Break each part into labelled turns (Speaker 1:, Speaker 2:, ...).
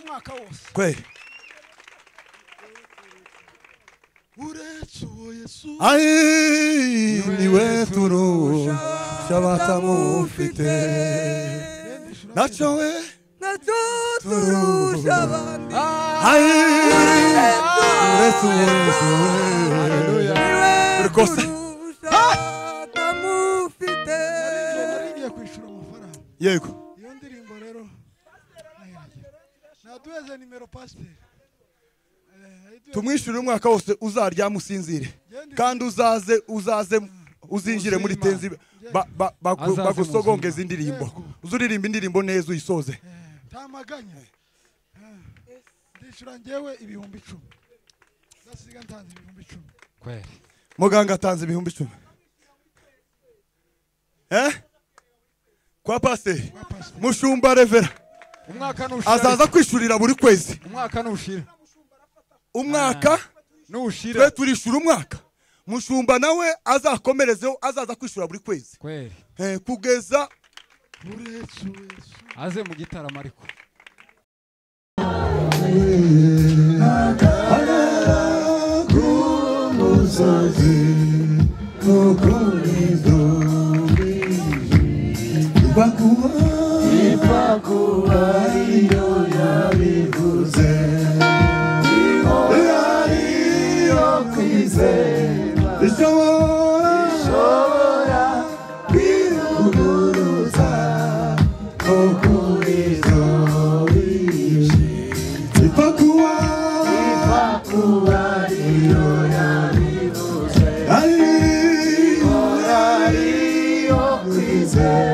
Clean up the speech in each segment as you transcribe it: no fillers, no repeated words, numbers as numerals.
Speaker 1: umwaka wose
Speaker 2: kweli
Speaker 1: uretsuwe Yesu
Speaker 2: ai niwe turusha batamufite nacho we
Speaker 3: turusha abandi
Speaker 2: ai uretsuwe Yesu
Speaker 3: haleluya
Speaker 2: rwose
Speaker 3: batamufite
Speaker 1: narigiye kwishura amafaranga
Speaker 2: yego
Speaker 1: iyo ndirimbo rero naduheze nimero pastor
Speaker 2: tumwishyure umwaka wose uzarya musinzire kandi uzaze uzinjire muri tenzi bagusogongeza indirimbo uzuririmba indirimbo neza uyisoze
Speaker 1: tamaganya ndishura ngewe ibihumbi 10 ndasiga ntanze ibihumbi 10
Speaker 3: kweli
Speaker 2: muganga atanze ibihumbi 10 kwa pastor mushumba revera
Speaker 3: umwaka nushira
Speaker 2: azaza kwishurira buri kwezi
Speaker 3: umwaka nushira
Speaker 2: umwaka
Speaker 3: nushira
Speaker 2: twe turishura umwaka mushumba nawe azakomerezeho azaza kwishura buri kwezi
Speaker 3: kweli
Speaker 2: kugeza
Speaker 1: uretsuwe
Speaker 3: aze mu gitaramo ariko
Speaker 2: ipakuwa iyo yabivuze iyo kwizera ishobora kwivuguruza ukurizo ipakuwa iyo yabivuze iyo kwizera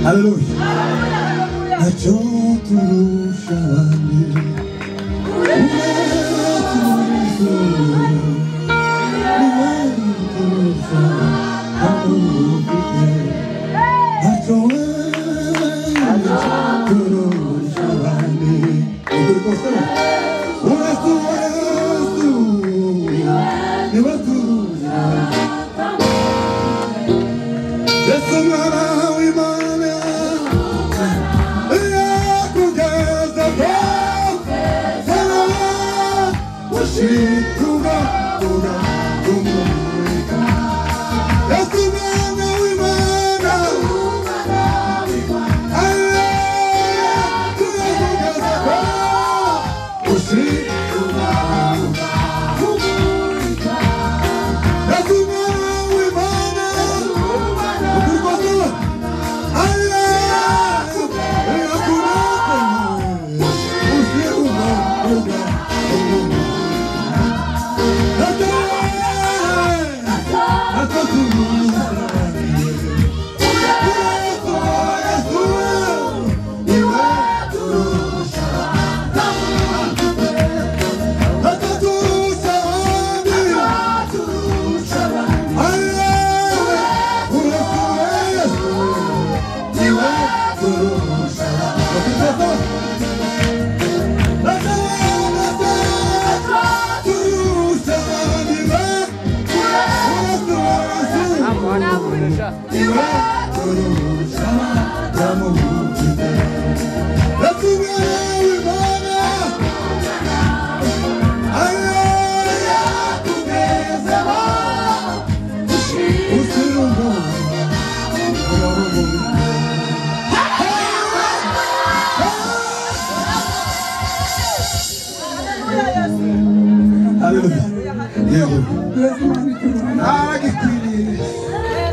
Speaker 4: Hallelujah. Hallelujah.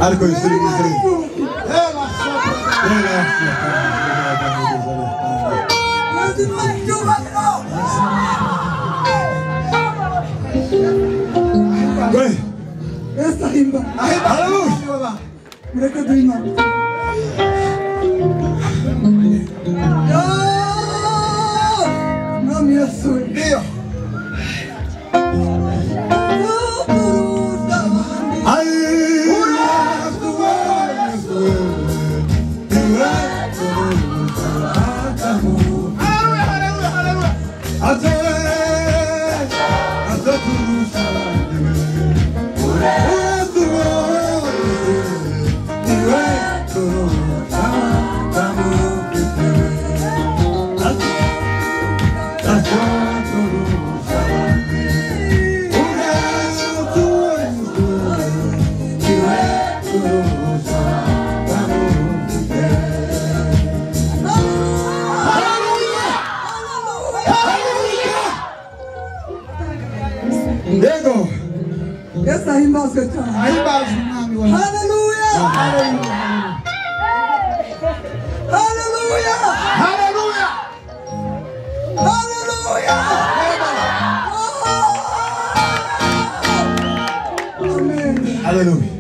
Speaker 2: Arco il solo
Speaker 1: Esta himba. Mereka terima. Nama Yesus. Dia. Essa himba seja. Hallelujah. Hallelujah. Hallelujah. Hallelujah. Hallelujah. Amen.
Speaker 2: Hallelujah.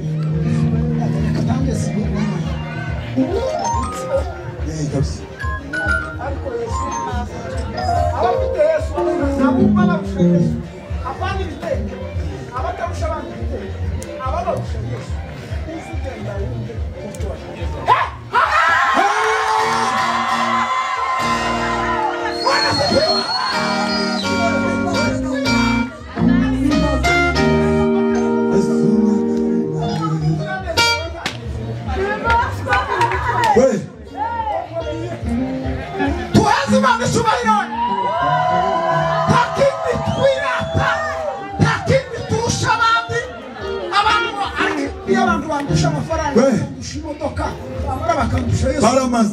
Speaker 2: Para mais.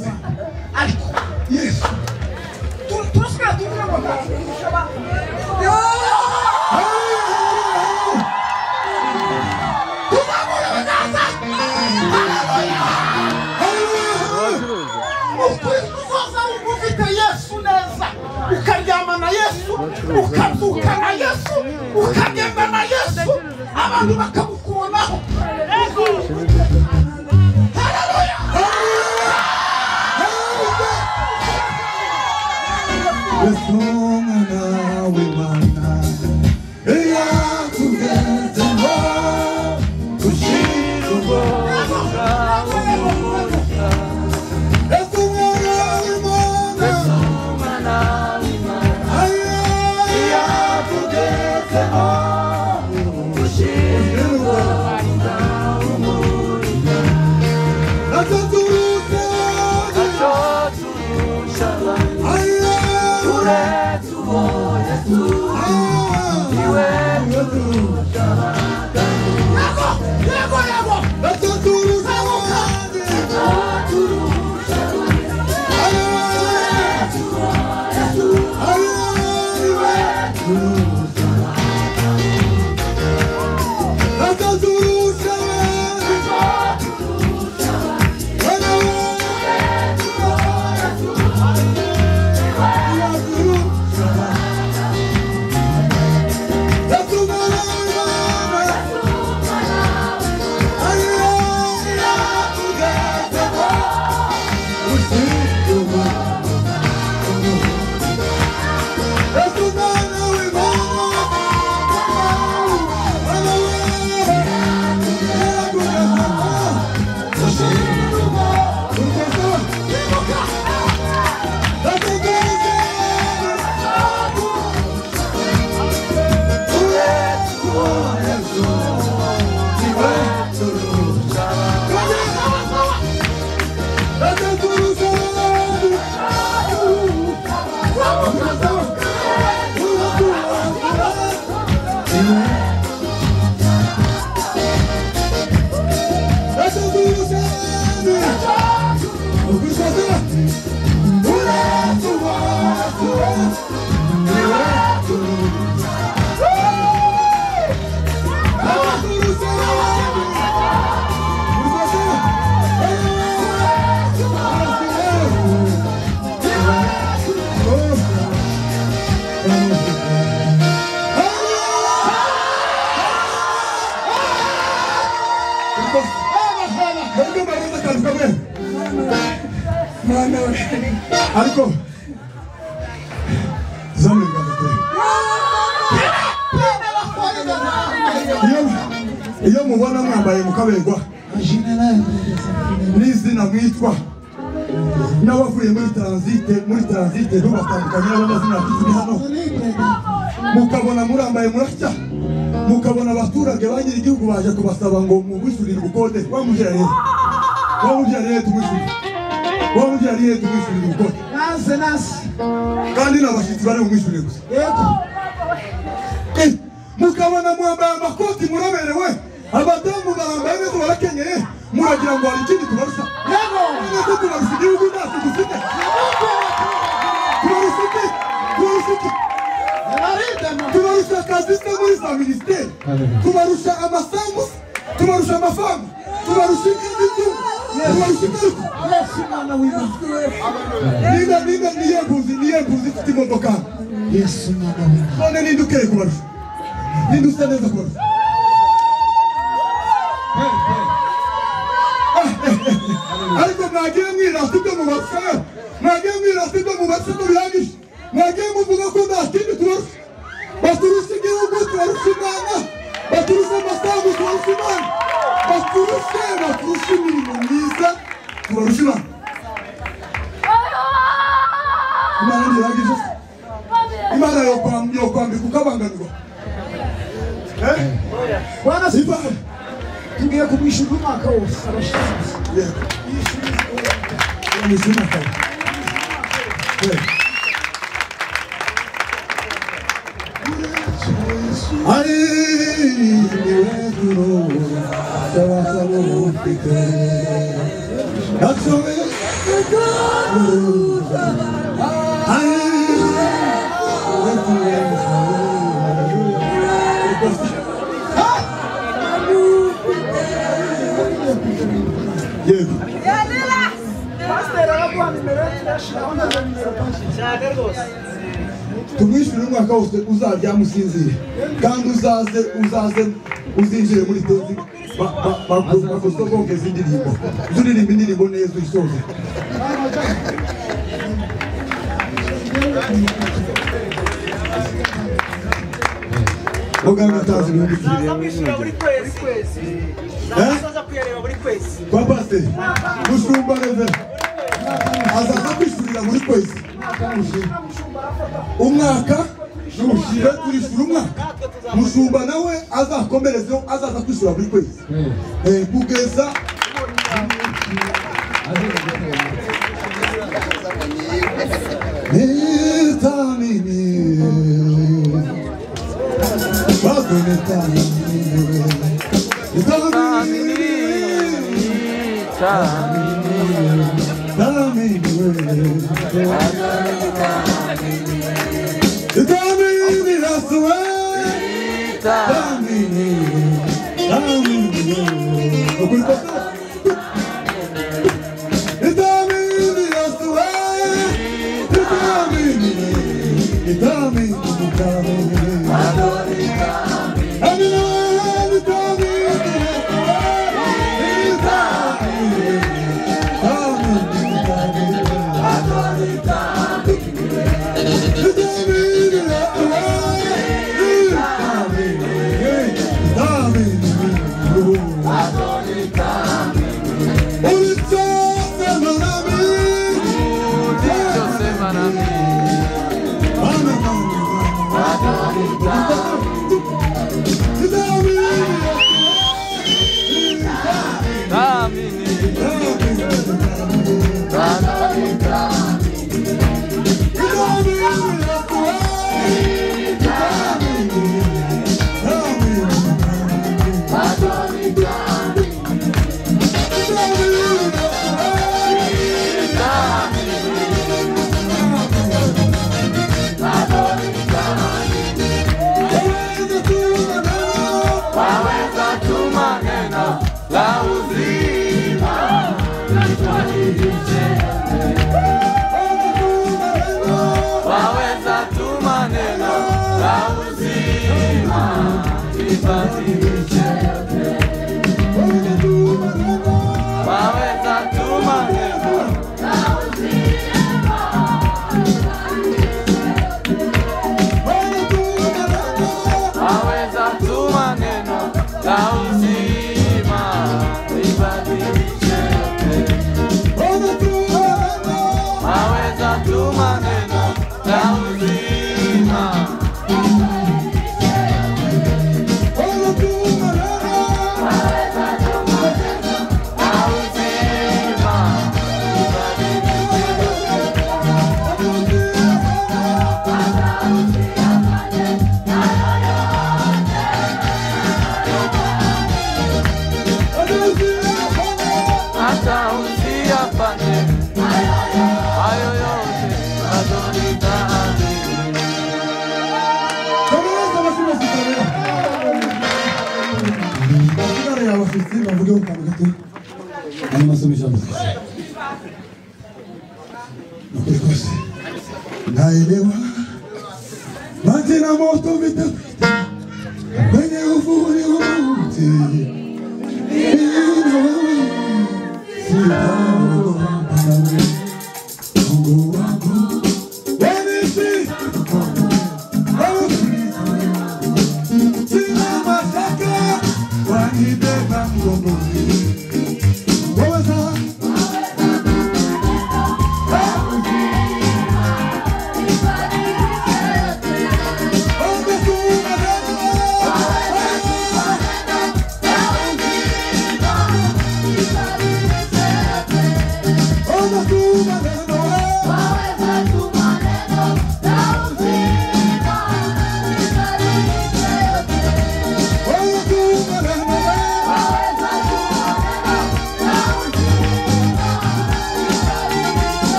Speaker 2: Yes. Tu espera tu não botar. Ukaryama na Yesu, ukazuka na Yesu, ukagenda na Yesu, abantu bakamukubonaho. Haleluya! Yesu mwana w'Imana, yakugezemo gushira ubwoba bwawe. Yesu mwana w'Imana, yakugezemo gushira Ariko iyo mubona mwambaye mukaberwa n'izina mwitwa n'abavuye muri transite ntubatandukanye n'amazina turi hano mukabona murambaye murashya mukabona abaturage bagira igihugu baje kubasaba ngo mubishyurire ubukode wamubwira rero tumwishyurire ubukode
Speaker 1: nase
Speaker 2: kandi n'abashyitsi bari bumwishyurire gusa
Speaker 1: yego
Speaker 2: mukabona mwambaye amakoti muraberewe abadamu barambaye neza barakenyeye muragira ngo hari ikindi tubarusha
Speaker 1: yego
Speaker 2: neza tubarusha igihugu ntacyo dufite tubarusha akazi se muri za minisiteri tubarusha amasambu tubarusha amafamu tubarusha igihugu tubarusha igihugu
Speaker 1: Yesu mwana w'Imana
Speaker 2: niyo mbuzi ifite imodoka
Speaker 1: Yesu mwana w'Imana
Speaker 2: none ninde ukeye kubarusha ninde usa neza kubarusha ariko mwagiye mwirata ibyo mubarusha ko bihagije mwagiye muvuga ko nta kindi tubarusha baturusha igihugu tubarusha Imana baturusha amasambu tubarusha Imana baturusha imirimo myiza tubarusha Imana Imana ntihagije Imana yokwambika ukabangamirwa
Speaker 1: Bwana sifa tugiye kumwishyura umwaka wose abashinzwe
Speaker 2: yego yishyura umwaka ari niwe kurora sabasaba ufite gashobe tumwishyure umwaka wose uzajya musinzire kandi uzinjire muri tezi bakuzogongeza indirimbo uzuririmba indirimbo neza uyisoze muganga atazi ibihumbi kwa pasiteri mushumba revera azaza kwishyurira buri kwezi umwaka nushire turishyura umwaka mushumba nawe azakomerezeho azaza kwishyura buri kwezi kugeza It's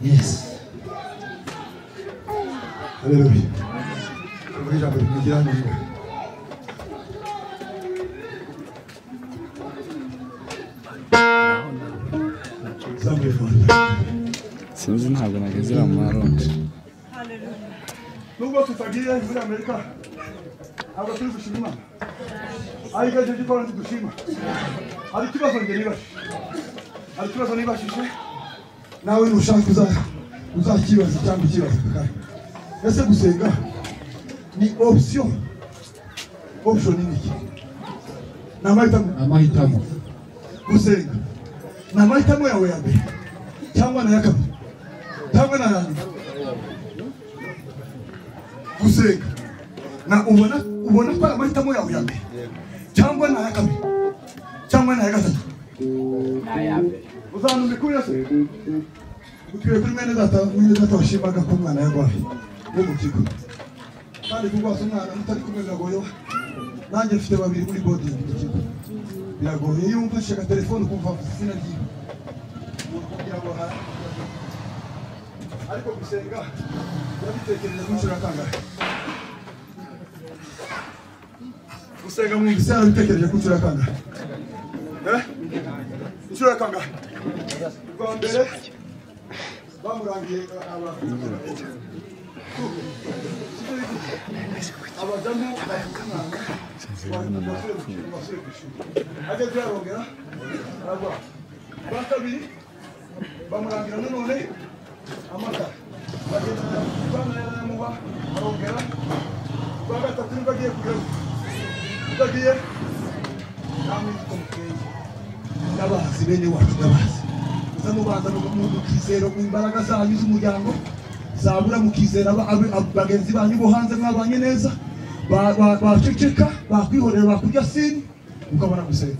Speaker 2: Yes. Hallelujah.
Speaker 4: Sinzi ntabwo nageze mu maronje.
Speaker 2: nubwo tutagiye muri Amerika ntabwo turi gushima Imana ariko icyo gikora ntidushima hari ikibazo njye nibashije nawe nushaka uzakibaza cyangwa ikibazo ese gusenga ni option ni iki
Speaker 1: amahitamo
Speaker 2: gusenga ni amahitamo yawe ya mbere cyangwa na ya kabiri cyangwa na ya nyuma gusenga na ubona ko amahitamo yawe ya mbere cyangwa na ya kabiri cyangwa na ya gatatu uzanumva kuri yose utwiye kuri mwene data washimaga ko umwana yarwaye wo mu kigo kandi kurwaza umwana mutari kumwe biragoye nanjye mfite babiri muri boarding mu kigo biragoye iyo umfashe ka telefone kumva izina ryiwe kugira ngo ariko gusenga urabitekereza kunshura kangahe gusenga mu bisara bitekereje kunshura kangahe inshuro kangahe bwa mbere bamurangiye abadamu ageze yarongera aragwa bwa kabiri bamurangira nanone amata bageze bana yaramuha arongera bwa gatatu nibwo agiye kugera utagiye namwe kumukeye n'abazi bene wacu n'abazi mubanza mukizera mu imbaraga zanyu z'umuryango zabura mukizera bagenzi banyu bo hanze mwabanye neza baceceka bakwihorera bakurya sini ukabona gusenga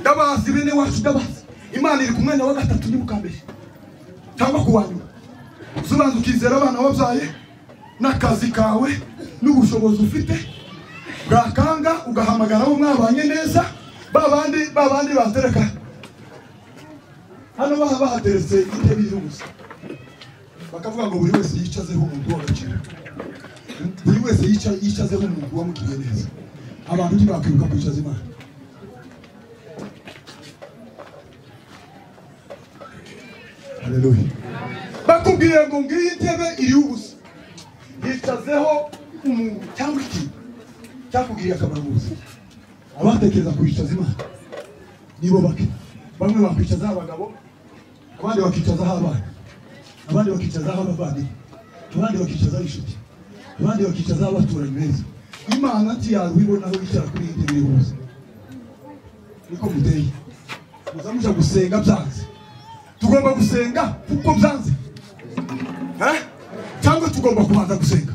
Speaker 2: ndabazi bene wacu ndabazi Imana iri kumwe nawe gatatu ni mukambere cyangwa kuwanyuma uzubanza ukizera abana wabyaye n'akazi kawe n'ubushobozi ufite bwakanga ugahamagara abo mwabanye neza babandi batereka hano bahateretse intebe y'ubusa bakavuga ngo buri wese yicazeho umuntu w'agaciro buri wese yicazeho umuntu wamugiriye neza abantu ntibakwibuka kwicaza Imana haleluya bakubwiye ngo ngiyi intebe iri ubusa yicazeho umuntu cyangwa ikintu cyakugiriye akamaro mu buzima abatekereza kwicaza Imana nibo bake bamwe bakwicaza abagabo abandi bakicaza abana abandi bakicaza abavandimwe abandi bakicaza inshuti abandi bakicaza abaturanyi beza Imana ntiyaruhibonaho bicara kuri iyi ntebe y'ubusa niko muteye muzamuja gusenga byanze tugomba gusenga kuko byanze cyangwa tugomba kubanza gusenga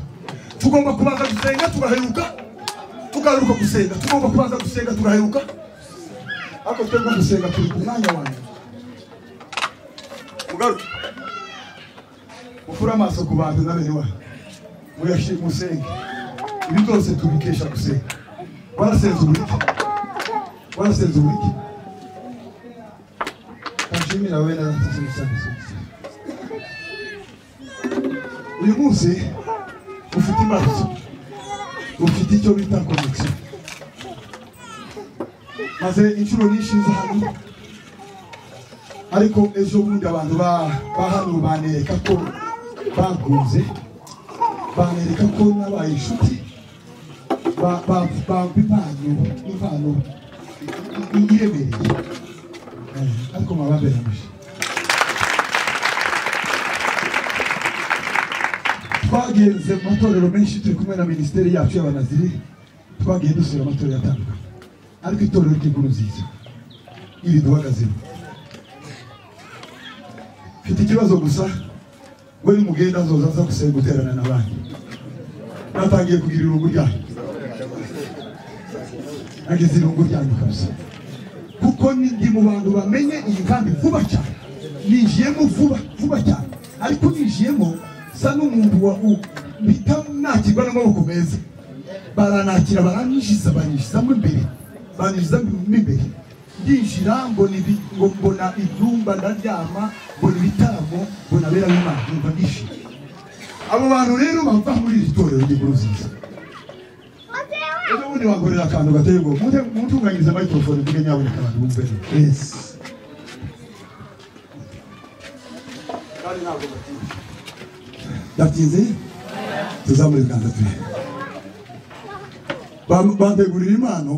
Speaker 2: tugaheruka tugaruka gusenga tugomba kubanza gusenga tugaheruka ako twebwe gusenga turi ku mwanya wanyu mugaruke ufura amaso ku bantu na bene wanyu muyashimwe musenge ibi byose tubikesha gusenga warasenze uburike kanshimira wowe na uyu munsi ufite imbabazi ufite icyo bita connection maze inshuro nyinshi nza hano ariko ejo bundi abantu bahano banereka ko baguze banereka ko nabaye inshuti impano iremereye ariko mababeramije twagenze mu matorero menshi turi kumwe na minisiteri yacu y'abanaziri twagiye dusura amatorero atandukanye ariko itorero ry'inkuru nziza iri duhagazemo mfite ikibazo gusa ngo nimugenda azoza aza gusenga guterana n'abandi natangiye kugira irungu ryanyu nageze irungu ryanyu kabisa kuko ndi mu bantu bamenye iyi nkambi vuba cyane ninjiyemo vuba cyane ariko ninjiyemo sa n'umuntu bita nakirwa n'amaboko meza baranakira banyinjizamo imbere ndinjira mbona ibyumba ndaryama mbona ibitaramo mbona abera b'Imana numva ndishimye abo bantu rero bava muri iri torero ry'inkuru nziza ejo bundi wangorera akantu gateye ngo muntunganyirize microphone mvuge nyaboneka abantu bumve kandi ntabwo ndatinze tuzamure kandi turi bantegurira impano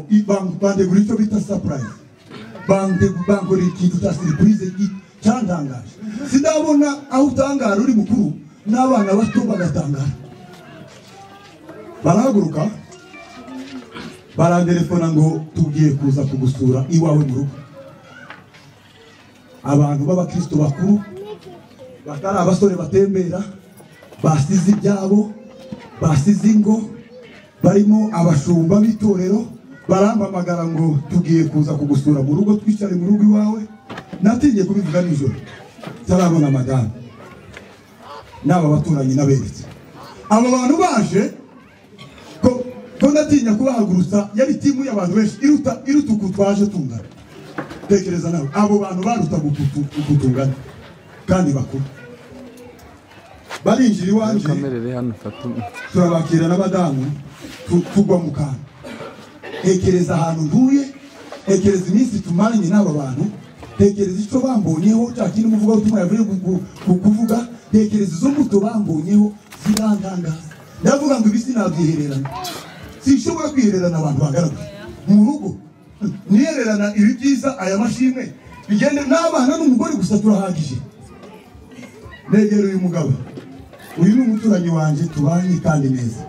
Speaker 2: bantegurira icyo bita surprise bantegurira ikintu cya surprise cyantangaje sindabona aho utangara uri mukuru n'abana bato bagatangara barahaguruka barantelefona ngo tugiye kuza kugusura iwawe mu rugo abantu b'abakristo bakuru batari abasore batembera basize ibyabo basize ingo barimo abashumba b'itorero barampamagara ngo tugiye kuza kugusura mu rugo twicare mu rugo iwawe natingiye kubivuga nijoro tarabona madame n'aba baturanyi naberetse abo bantu baje ko ndatinya kubahagurutsa yari timu y'abantu benshi iruta uku twaje tungana tekereza nawe abo bantu baruta gutungana kandi bakuru barinjira iwanje turabakira n'abadamu tugwa mu kantu tekereza ahantu ntuye tekereza iminsi tumaranye n'aba bantu tekereza icyo bambonyeho cya kintu muvuga utumwa yavuye kuvuga tekereza izo mbuto bambonyeho zirantangaza ndavuga ngo ibisi nabyihererana sinshobora kwihererana abantu bagaragara mu rugo nihererana ibi byiza aya mashimwe bigende n'abana n'umugore gusa turahagije negera uyu mugabo uyu ni umuturanyi wanjye tubanye kandi neza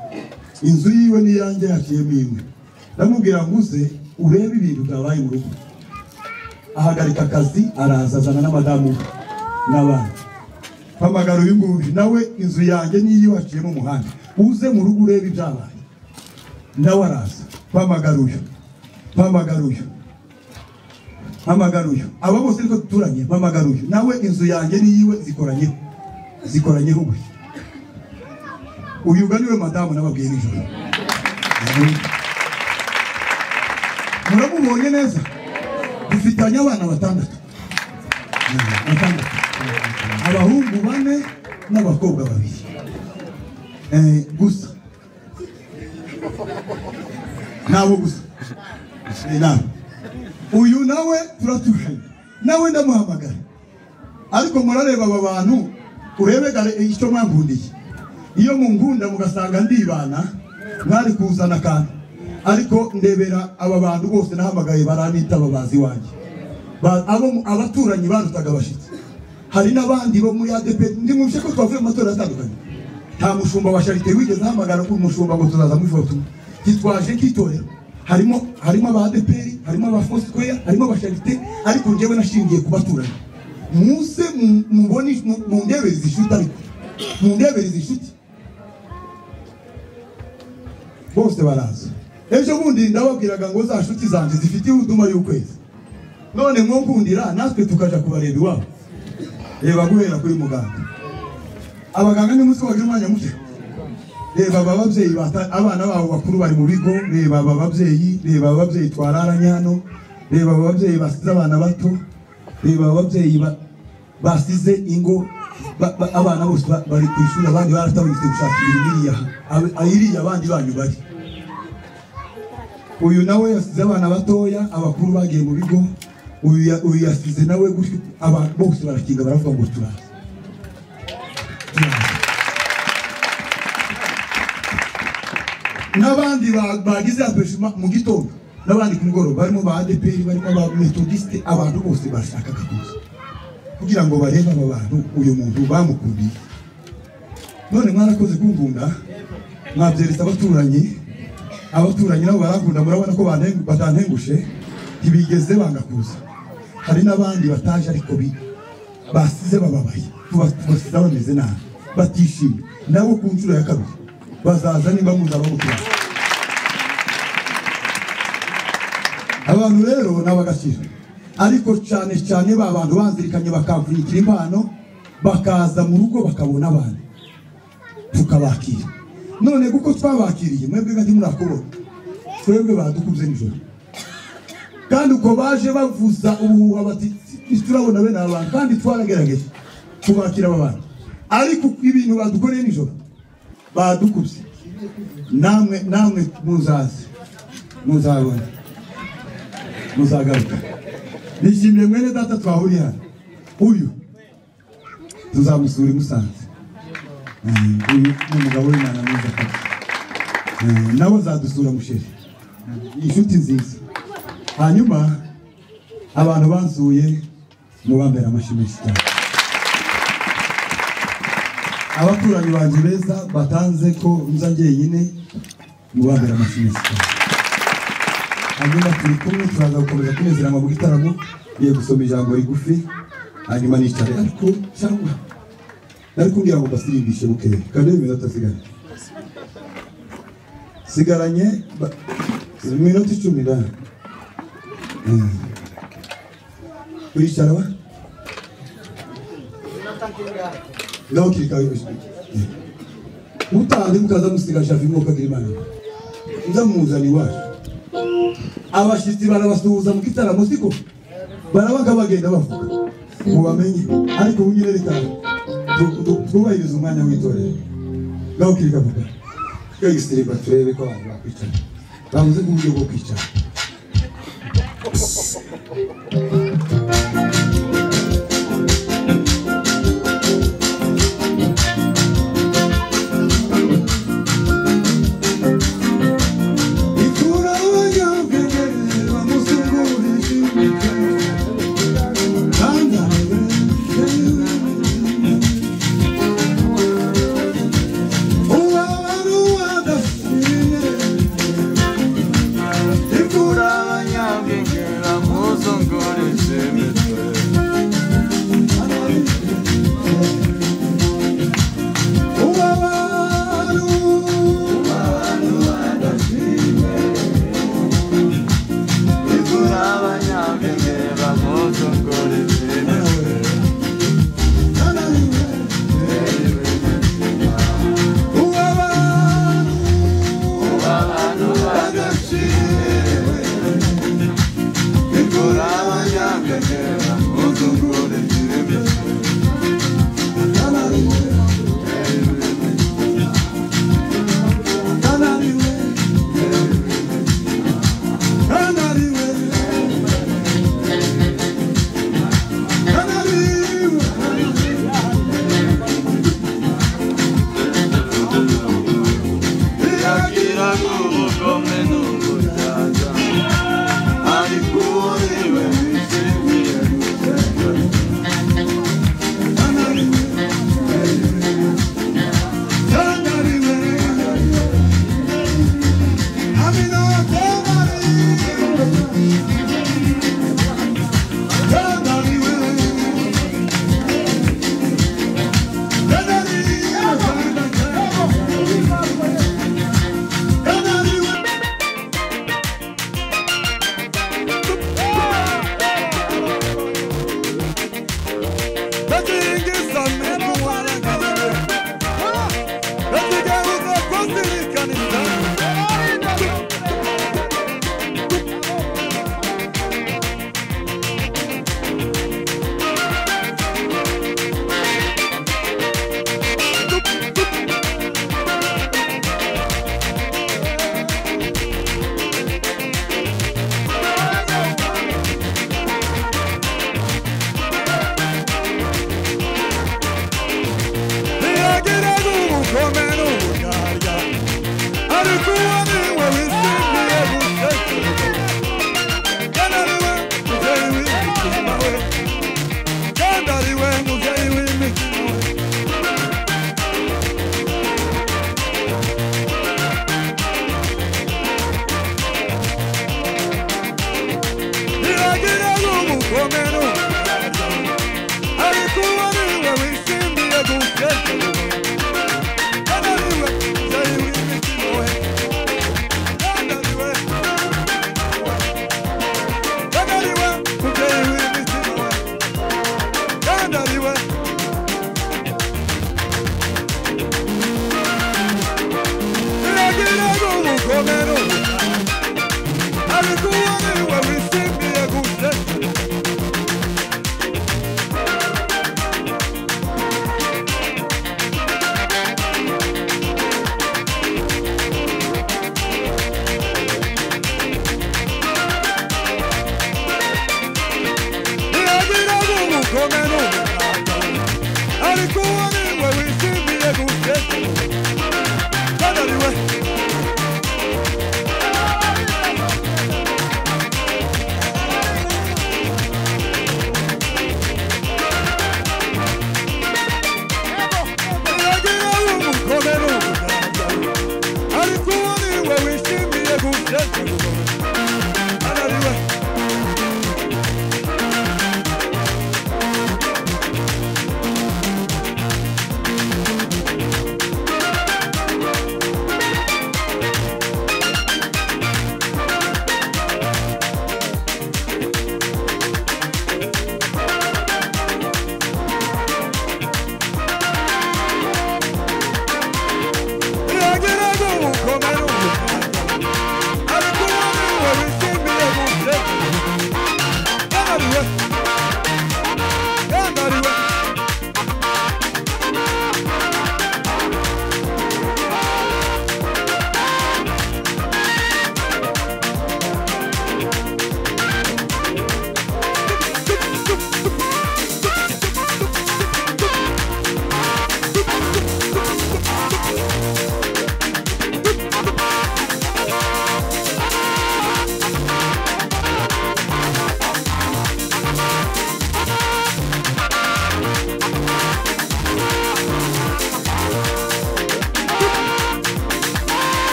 Speaker 2: inzu yiwe n'iyanjye yaciyemo imwe ndamubwira ngo uze urebe ibintu byabaye mu rugo ahagarika akazi araza azana n'amadamu n'abana mpamagara uyu nguyu nawe inzu yanjye niyo waciyemo umuhanda uze mu rugo urebe ibyabaye nawe araza mpamagara uyu aba bose ariko duturanye mpamagara uyu nawe inzu yanjye niyiwe zikoranyeho ubu uyu niwe madamu nababwiye nijoro muramubonye neza dufitanye abana batandatu abahungu 4 n'abakobwa 2 gusa nabo gusa uyu nawe turatuje nawe ndamuhamagara ariko murareba aba bantu urebe icyo mwangundiye iyo mungunda mugasanga ndibana mwari kuzana kandi ariko ndebera aba bantu bose nahamagaye baranita babazi wanjye abaturanyi barutaga bashitse hari n'abandi bo muri ADP ndi mu bisheko twavuye mu matora atandukanye nta mushumba wa Charité wigeze ahamagara ku mushumba ngo tuzaza mu ifoto kitwaje kitorero harimo aba ADP harimo aba Fosquare harimo aba Charité ariko ngewe nashingiye ku baturanyi muse muboni mu ndebere zishuta ariko mu ndebere zishuti bose baraza ejo bundi ndababwiraga ngo za shuti zanje zifite uduma y'ukwezi none mwokundira natwe tukaja kubareba iwabo reba guhera kuri muganga abaganga ni musi wagira umwanya muke reba ababyeyi abana babo bakuru bari mu bigo reba ababyeyi twararanye hano reba ababyeyi basize abana bato reba ababyeyi basize ingo abana bose bari ku ishuri abandi baratabonetse gushaka iriya abandi banyu bari uyu nawe yasize abana batoya abakuru bagiye mu bigo uyu yasize nawe gutyo abantu bose barakinga baravuga ngo turaza n'abandi bagize apeshima mu gitondo n'abandi ku mugoroba barimo ba ADP barimo ba Methodiste abantu bose bashaka kuza kugira ngo barebe aba bantu uyu muntu bamukundiye none mwarakoze kunkunda mwabyeretse abaturanyi nabo barakunda murabona ko batantengushe ntibigeze bangakuza hari n'abandi bataje ariko basize bababaye tubasize bameze nabi batishimye nabo ku nshuro ya kabiri bazaza nimba muzaba mukira abantu rero n'abagaciro ariko cyane ba bantu banzirikanye bakamvunikira impano bakaza mu rugo bakabona abana tukabakira none kuko twabakiriye mwebwe gati murakubona twebwe badukubye nijoro kandi uko baje bavuza ubuhuha bati turabona bene abantu kandi twaragerageje kubakira aba bantu ariko ibintu badukoreye nijoro badukubye namwe muzabona muzagaruka nishimiye mwene data twahuriye hano uyu tuzamusura i Musanze. Uyu umugabo w'Imana mwiza kati. Nawe azadusura Mushere. Inshuti nziza. Hanyuma abantu bansuye mubambera amashimeshi cyane. Abaturanyi banje beza batanze ko nza njyenyine mubambera amashimeshi cyane. Hanyuma turi kumwe turaza gukomeza kunezerana mu gitaramo biye gusoma ijambo rigufi hanyuma nicare ariko cyangwa nari kumbwira ngo basirimbishe bukeye kandi iminota sigara sigaranye iminota 10 da kwicara ba no kirika utandi mukaza musiga shafi mu kagira Imana ndamuzani wacu abashitsi barabasuhuza mu gitaramo siko barabaga bagenda bavuga mubamenye ariko unyire reka twubahiriza umwanya w'itorero ngaho kirika vuga kayisiriba turebe ko abantu bakwicara bavuze ku buryo bwo kwicara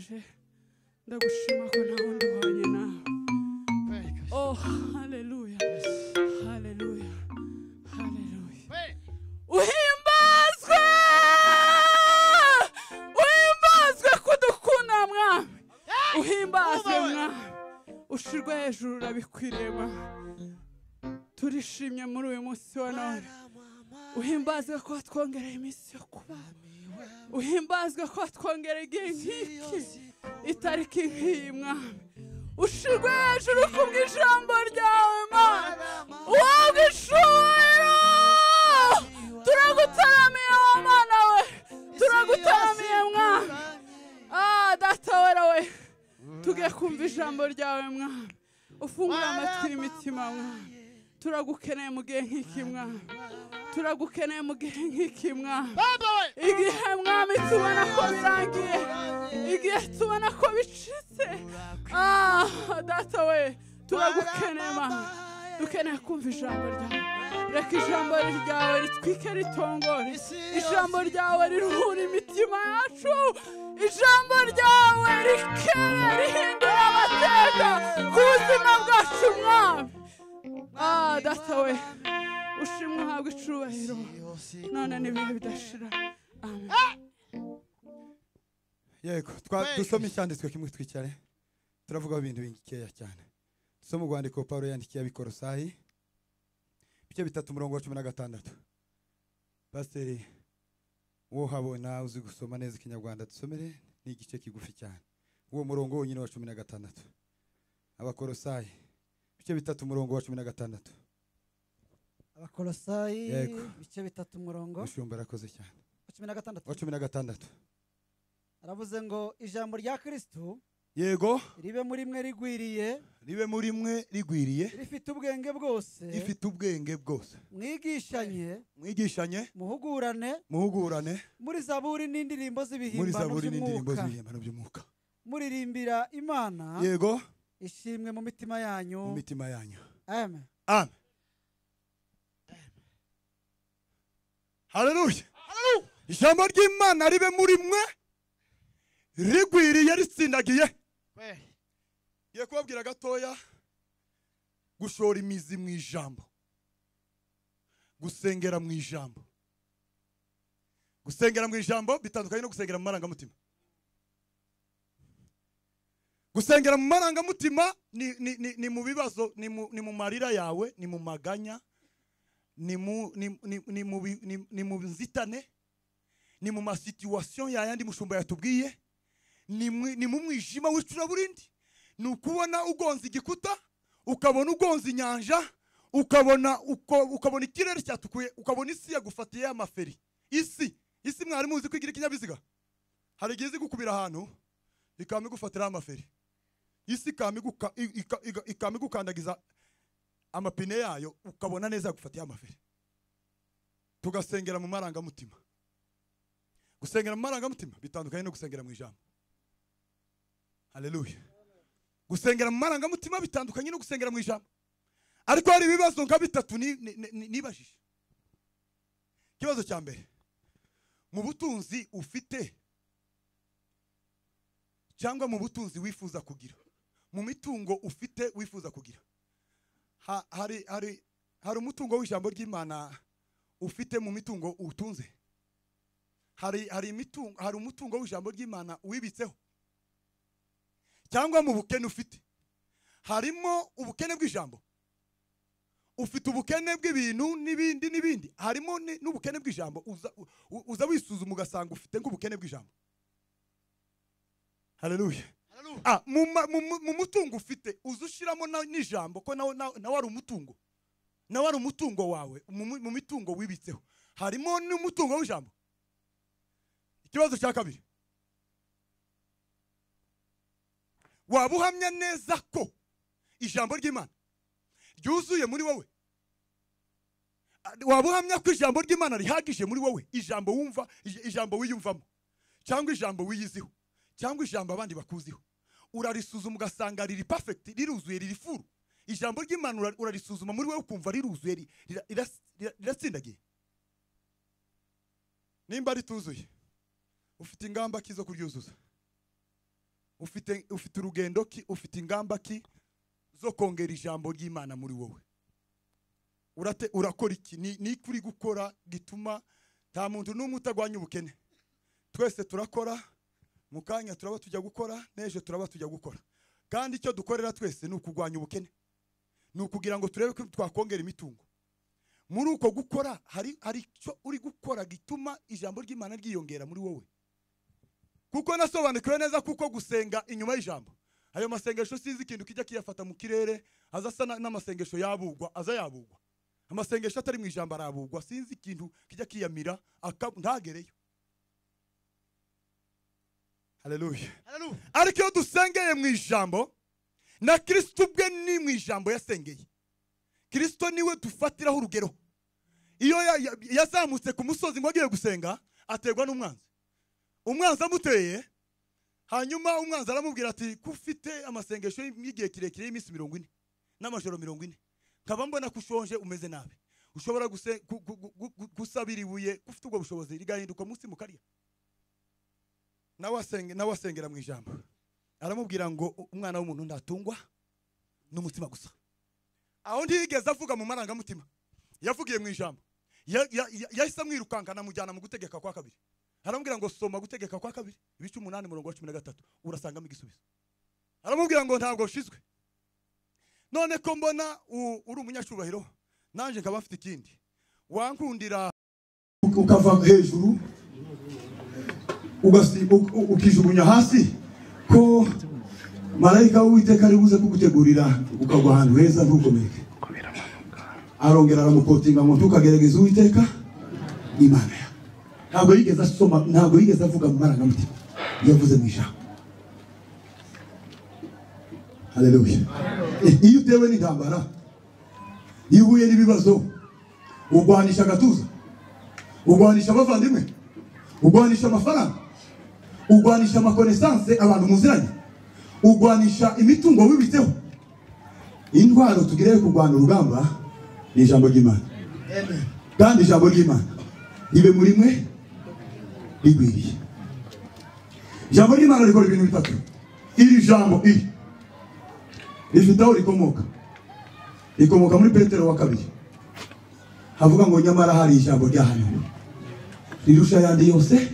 Speaker 4: urahimbaje ndagushima ko nta wundi uhwanye nawe. Oh haleluya haleluya haleluya. Uhimbazwe uhimbazwe kudukunda mwami, uhimbazwe mwami, ushirwe hejuru urabikwiriye mwami. Turishimye muri uyu munsi wa none, uhimbazwe ko watwongereye iminsi yo kuba, uhimbazwe ko watwongereye igihe nk'iki, itariki nk'iyi mwami. Ushirwe hejuru kubw'ijambo ryawe mwami, uhabwe ishuro. Turagutaramiye wa Mana we, turagutaramiye mwami. Data wera we, tugiye kumva ijambo ryawe mwami, ufungura amatwi y'imitima mwami. Turagukeneye mu gihe nk'iki mwami, turagukeneye mu gihe nk'iki mwami. Igihe mwami tubona ko birangiye, igihe tubona ko bicitse, data we turagukeneye mwami, dukeneye kumva ijambo ryawe. Reka ijambo ryawe ritwike ritongore, ijambo ryawe riruhura imitima yacu, ijambo ryawe rikeye rihindura amateka ku buzima bwacu mwami. Data we ushimwe uhabwe icubahiro none n'ibihe bidashira. Amen.
Speaker 2: Yego dusome icyanditswe kimwe twicare turavuga ibintu bikeya cyane. Dusome urwandiko Paulo yandikiye Abikolosayi ibice 3:16. Pasiteri wo habona uzi gusoma neza Ikinyarwanda dusomere ni igice kigufi cyane. Uwo murongo wonyine wa 16. Abakolosayi ibice 3:16.
Speaker 5: Abakolosayi ibice 3
Speaker 2: Mushumba arakoze cyane.
Speaker 5: 16. Aravuze ngo ijambo rya Kristo
Speaker 2: yego
Speaker 5: ribe muri mwe rigwiriye,
Speaker 2: ribe muri mwe rigwiriye,
Speaker 5: rifite ubwenge bwose,
Speaker 2: rifite ubwenge bwose.
Speaker 5: Mwigishanye muhugurane muri zaburi n'indirimbo z'ibihimbano by'umwuka, muririmbira Imana
Speaker 2: yego
Speaker 5: ishimwe mu mitima yanyu. Amen.
Speaker 2: Amen. Haleluya. Ijambo ry'Imana ribe muri mwe rigwiriye ritsindagiye. Ye kubabwira gatoya gushora imizi mu ijambo, gusengera mu ijambo. Gusengera mu ijambo bitandukanye no gusengera mu marangamutima. Gusengera mu marangamutima ni mu bibazo, ni mu marira yawe, ni mu maganya, ni mu nzitane, ni mu masituation yayandi mushumba yatubwiye, ni mu mwijima w'icuraburindi. Ni ukubona ugonze igikuta, ukabona ugonze inyanja, ukabona ikirere cyatukuye, ukabona isi yagufatiye amaferi. Isi mwari muzi kwigira ikinyabiziga, hari igihe gukubira ahantu ikame gufatira amaferi. Isi ikame gukandagiza amapine yayo, ukabona neza yagufatiye amaferi. Tugasengera mu marangamutima. Gusengera mu marangamutima bitandukanye no gusengera mu ijambo. Haleluya. Gusengera mu marangamutima bitandukanye no gusengera mu ijambo. Ariko hari ibibazo nka bitatu nibajije. Kibazo cya mbere, mu butunzi ufite cyangwa mu butunzi wifuza kugira, mu mitungo ufite wifuza kugira, hari umutungo w'ijambo ry'Imana ufite mu mitungo utunze. Hari umutungo w'ijambo ry'Imana wibitseho. Cyangwa mu bukene ufite harimo ubukene bw'ijambo. Ufite ubukene bw'ibintu n'ibindi, harimo n'ubukene bw'ijambo. Uza wisuzuma ugasanga ufite nk'ubukene bw'ijambo. Haleluya. Mu mutungo ufite uzushiramo n'ijambo ko nawe ari umutungo. Nawe ari umutungo wawe mu mitungo wibitseho. Harimo n'umutungo w'ijambo. Ikibazo cya kabiri, waba uhamya neza ko ijambo ry'Imana ryuzuye muri wowe? Waba uhamya ko ijambo ry'Imana rihagije muri wowe? Ijambo wumva, ijambo wiyumvamo, cyangwa ijambo wiyiziho, cyangwa ijambo abandi bakuziho. Urarisuzuma ugasanga riri perfect, riruzuye, riri furu. Ijambo ry'Imana urarisuzuma muri wowe ukumva riruzuye, riratsindagiye. Nimba rituzuye, ufite ingamba kizo kuryuzuza. ufite urugendo ki, ufite ingamba ki zo kongera ijambo ry'Imana muri wowe. Urakora iki? Ni kuri gukora gituma nta muntu n'umwe utagwanya ubukene. Twese turakora, mukanya turaba tujya gukora, neje turaba tujya gukora. Kandi icyo dukorera twese ni ukugwanya ubukene. Ni ukugira ngo turebe ko twakongera imitungo. Muri uko gukora hari icyo uri gukora gituma ijambo ry'Imana ryiyongera muri wowe. Kuko nasobanukiwe neza kuko gusenga inyuma y'ijambo. Ayo masengesho sinzi ikintu kijya kiyafata mu kirere, azasa n'amasengesho yabugwa, aza yabugwa. Amasengesho atari mu ijambo arabugwa, sinzi ikintu kijya kiyamira ntagereyo. Haleluya. Ariko iyo dusengeye mu ijambo, na Kristo ubwe ni mu ijambo yasengeye. Kristo niwe dufatiraho urugero. Iyo yazamutse ku musozi ngo agiye gusenga, ategwa n'umwanzi. Umwanzi amuteye, hanyuma umwanzi aramubwira ati kufite amasengesho y'igihe kirekire y'iminsi 40 n'amajoro 40. Kaba mbona kushonje umeze nabi. Ushobora gusabira ibuye kufite ubwo bushobozi rigahinduka munsi mu kariya. Nawe asengera mu ijambo. Aramubwira ngo umwana w'umuntu ndatungwa n'umutima gusa. Aho ntigeze avuga mu marangamutima. Yavugiye mu ijambo. Yahise amwirukankana mujyana mu gutegeka kwa kabiri. Aramubwira ngo soma gutegeka kwa kabiri ibice 8:13 urasangamo igisubizo. Aramubwira ngo ntabwo ushizwe. None ko mbona uri umunyacubahiro nanje nkaba mfite ikindi. Wankundira ukava hejuru ukijugunya hasi ko marayika w'Uwiteka ari buze kugutegurira ukagwa ahantu heza ntukomeke. Arongera aramukotinga ngo tukagerageza Uwiteka Imana. Ntabwo yigeze asoma, ntabwo yigeze avuga mu marangamutima. Yavuze mu ijambo. Haleluya. Iyo utewe n'intambara, iyo uhuye n'ibibazo, ugwanisha agatuza, ugwanisha abavandimwe, ugwanisha amafaranga, ugwanisha amakonesanse abantu muziranye, ugwanisha imitungo wibiteho. Intwaro tugireye kurwana urugamba ni ijambo ry'Imana. Amen. Kandi ijambo ry'Imana ribe muri mwe rigwiriye. Ijambo ry'Imana rikora ibintu bitatu. Iri jambo rifite aho rikomoka. Rikomoka muri Petero wa 2. Havuga ngo nyamara hari ijambo ry'ahantu rirusha yandi yose,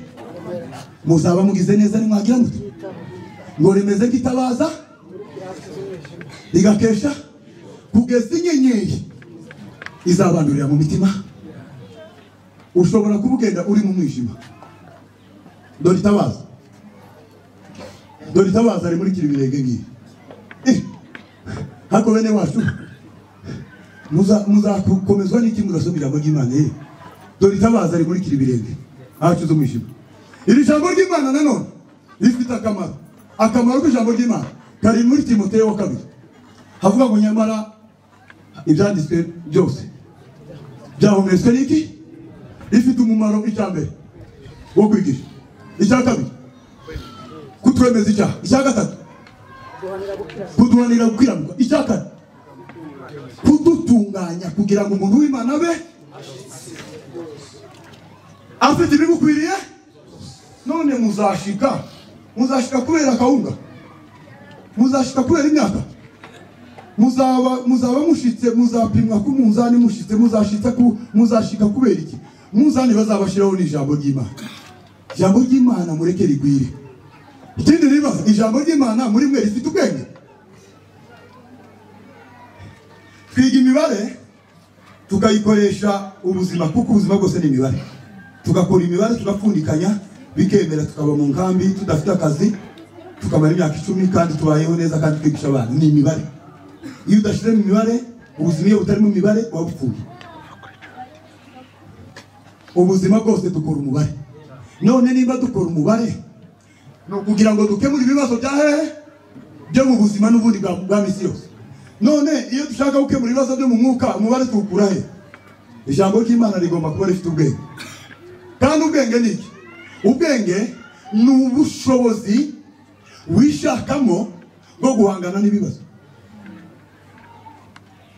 Speaker 2: muzaba mugize neza ni mwagira muti ngo rimeze kitabaza rigakesha kugeza inyenyeri izabandurira mu mitima. Ushobora kubugenda uri mu mwijima. Dore itabaza ari muri kiri birenge ngiye. Hako bene wacu muzakomezwa n'iki muzasoma ijambo ry'Imana. Dore itabaza ari muri kiri birenge ahacu zo mwijima. Iri jambo ry'Imana nanone rifite akamaro k'ijambo ry'Imana kari muri Timoteyo wa 2. Havuga ngo nyamara ibyanditswe byose byahumetswe n'iki? Rifite umumaro icyambere wo kwigisha, icya kabiri kutwemeza icyaha, icya gatatu kuduhanira gukiranuka, icya kane kudutunganya kugira ngo umuntu w'Imana abe afite ibimukwiriye. None muzashika kubera akawunga, muzashika kubera imyaka, muzaba mushitse, muzapimwa ku munzani mushitse, muzashika kubera iki? Munzani bazabashiraho n'ijambo ry'Imana. Ijambo ry'Imana mureke rigwire. Ikindi ribaza, ijambo ry'Imana muri mwe rifite ubwenge. Twiga imibare tukayikoresha ubuzima, kuko ubuzima bwose ni imibare. Tugakora imibare tugapfundikanya bikemera, tukaba mu nkambi tudafite akazi, tukamara imyaka 10 kandi tubayeho neza kandi twigisha abantu. Ni imibare. Iyo udashyize mu mibare, ubuzima iyo butari mu mibare wabupfuye. Ubuzima bwose dukora umubare. None niba dukora umubare no kugira ngo dukemure ibibazo bya hehe byo mu buzima n'ubundi bwa misi yose. None iyo dushaka gukemura ibibazo byo mu mwuka, umubare tukura he? Ijambo ry'Imana rigomba kuba rifite ubwenge. Kandi ubwenge ni iki? Ubwenge ni ubushobozi wishakamo bwo guhangana n'ibibazo.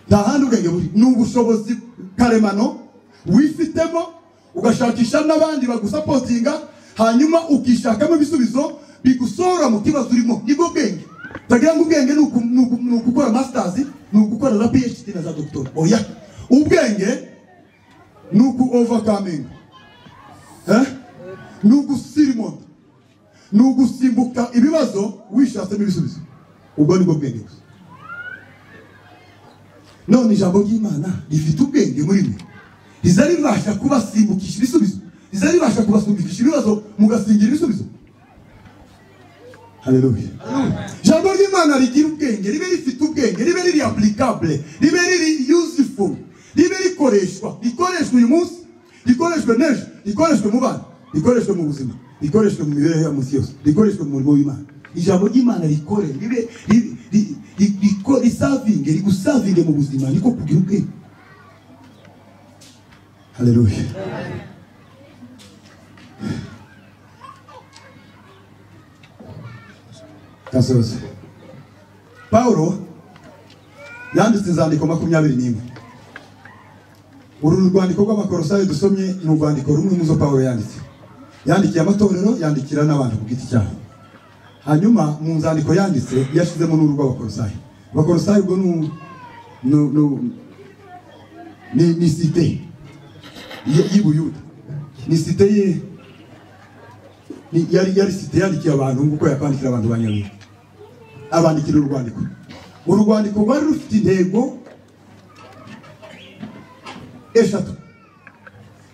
Speaker 2: Nta handi ubwenge buri. Ni ubushobozi karemano wifitemo ugashakisha n'abandi bagusapotinga, hanyuma ukishakamo ibisubizo bigusora mu kibazo urimo nibwo bwenge. Tagira ngo ubwenge ni ukukora masters, ni ukukora za PhD na za doctor. Oya, ubwenge ni uku overcoming, ni ugusirimonda, ni ugusimbuka ibibazo wishatsemo ibisubizo. Ubwo nibwo bwenge gusa. None ijambo ry'Imana rifite ubwenge muri mwe, rizari ribasha kubasimbukisha ibisubizo, rizari ribasha kubasumbikisha ibibazo mugasingira ibisubizo. Haleluya. Ijambo ry'Imana rigira ubwenge, ribe rifite ubwenge, ribe riri applicable, ribe riri useful, ribe rikoreshwa uyu munsi, rikoreshwe n'ejo, rikoreshwe mu bana, rikoreshwe mu buzima, rikoreshwe mu mibereho ya munsi yose, rikoreshwe mu murimo w'Imana. Ijambo ry'Imana rikore, ribe risavinge, rigusavinge mu buzima, niko kugira ubwenge. Haleluya. Kasoze. Paulo yanditse inzandiko 21. Uru rwandiko rw'Abakolosayi dusomye ni urwandiko rumwe muzo Paulo yanditse. Yandikiye amatorero, yandikira n'abantu ku giti cyabo. Hanyuma mu nzandiko yanditse yashizemo n'uru rw'Abakolosayi. Abakolosayi ubwo ni site y'Ubuyuda. Ni site yari site yandikiye abantu nguko yakwandikira abantu banyabira. Abandikira urwandiko. Urwandiko rwari rufite intego eshatu.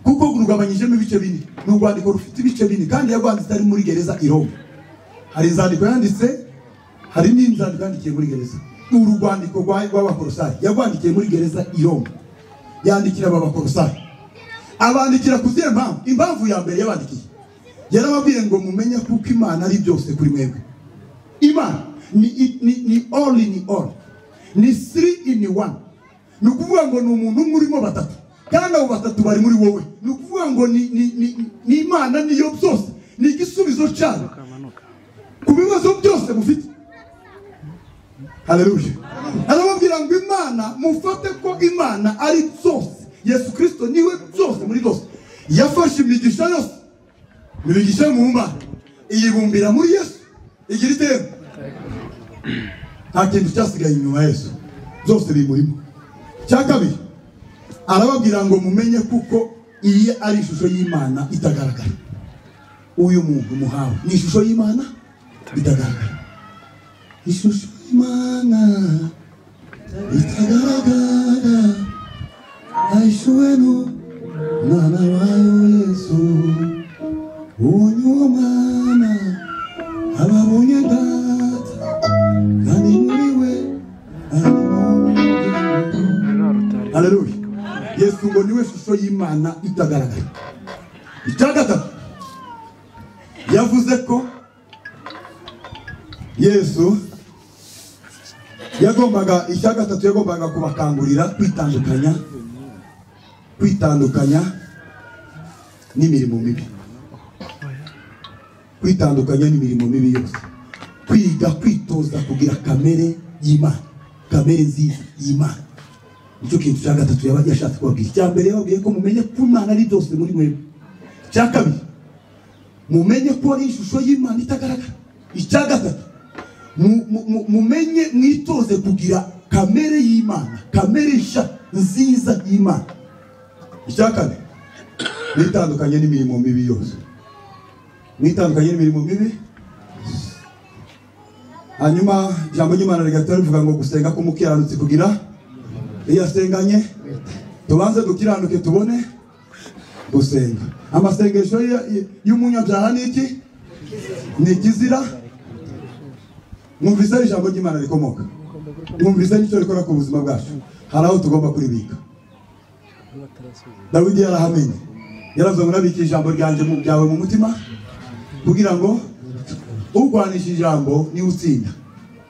Speaker 2: Kuko rugabanyijemo ibice bine. Ni urwandiko rufite ibice bine kandi yagwanditse ari muri gereza i Roma. Hari inzandiko yanditse, hari n'inzandiko yandikiye muri gereza. Urwandiko rw'Abakolosayi yagwandikiye muri gereza i Roma. Yandikira Abakolosayi. Abandikira kuziye impamvu ya mbere yabandikiye. Yarababwiye ngo mumenye kuko Imana ari byose kuri mwebwe. Imana ni all in all. Ni 3 in 1. Ni ukuvuga ngo ni umuntu umwe urimo batatu. Kandi abo batatu bari muri wowe. Ni ukuvuga ngo ni Imana niyo byose. Ni igisubizo cyayo ku bibazo byose mufite. Haleluya. Arababwira ngo Imana mufate ko Imana ari byose. Yesu Kristo niwe byose muri byose. Yafashe imigisha yose. Imigisha mu Mana iyibumbira muri Yesu. Igira iteka. Nta kintu cyasigaye inyuma Yesu. Byose biri murimo. Cya kabiri arababwira ngo mumenye kuko iyi ari ishusho y'Imana itagaragara. Uyu muntu muhawe ni ishusho y'Imana itagaragara. Ishusho y'Imana itagaragara. Aishuwe no mwana wayo Yesu. Uwo mwana ababonye data kandi muri we. Haleluya. Yesu ngo niwe shusho y'Imana itagaragara. Icyagatatu yavuze ko Yesu yagombaga kubakangurira kwitandukanya n'imirimo mibi. Kwitandukanya n'imirimo mibi yose. Kwiga kwitoza kugira kamere y'Imana, kamere nziza y'Imana. Icyo kintu cya gatatu yashatse kubabwira. Icya mbere yababwiye ko mumenye ko Imana ari byose muri mwebwe. Icya kabiri mumenye ko ari ishusho y'Imana itagaragara. Icya gatatu mumenye mwitoze kugira kamere y'Imana, kamere nshya nziza y'Imana. Icya kane mwitandukanye n'imirimo mibi yose. Mwitandukanye n'imirimo mibi. Hanyuma ijambo ry'Imana rigatera rivuga ngo gusenga k'umukiranutsi kugira iyo asenganye tubanze dukiranuke tubone gusenga. Amasengesho y'umunyabyaha ni iki? Ni kizira. Mwumvise ijambo ry'Imana rikomoka. Mwumvise nicyo rikora ku buzima bwacu. Hari aho tugomba kuribika. Dawidi yarahamenye. Yaravuze ngo nabike ijambo ryanje mu byawe mu mutima kugira ngo urwanisha ijambo ni utsinda.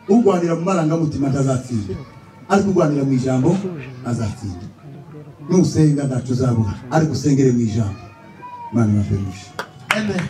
Speaker 2: Urwanira mu marangamutima ntazatsinda. Ariko urwanira mu ijambo azatsinda. Nusenga ntacyo uzabura. Ariko usengere mu ijambo. Imana ibahe umugisha. Amen.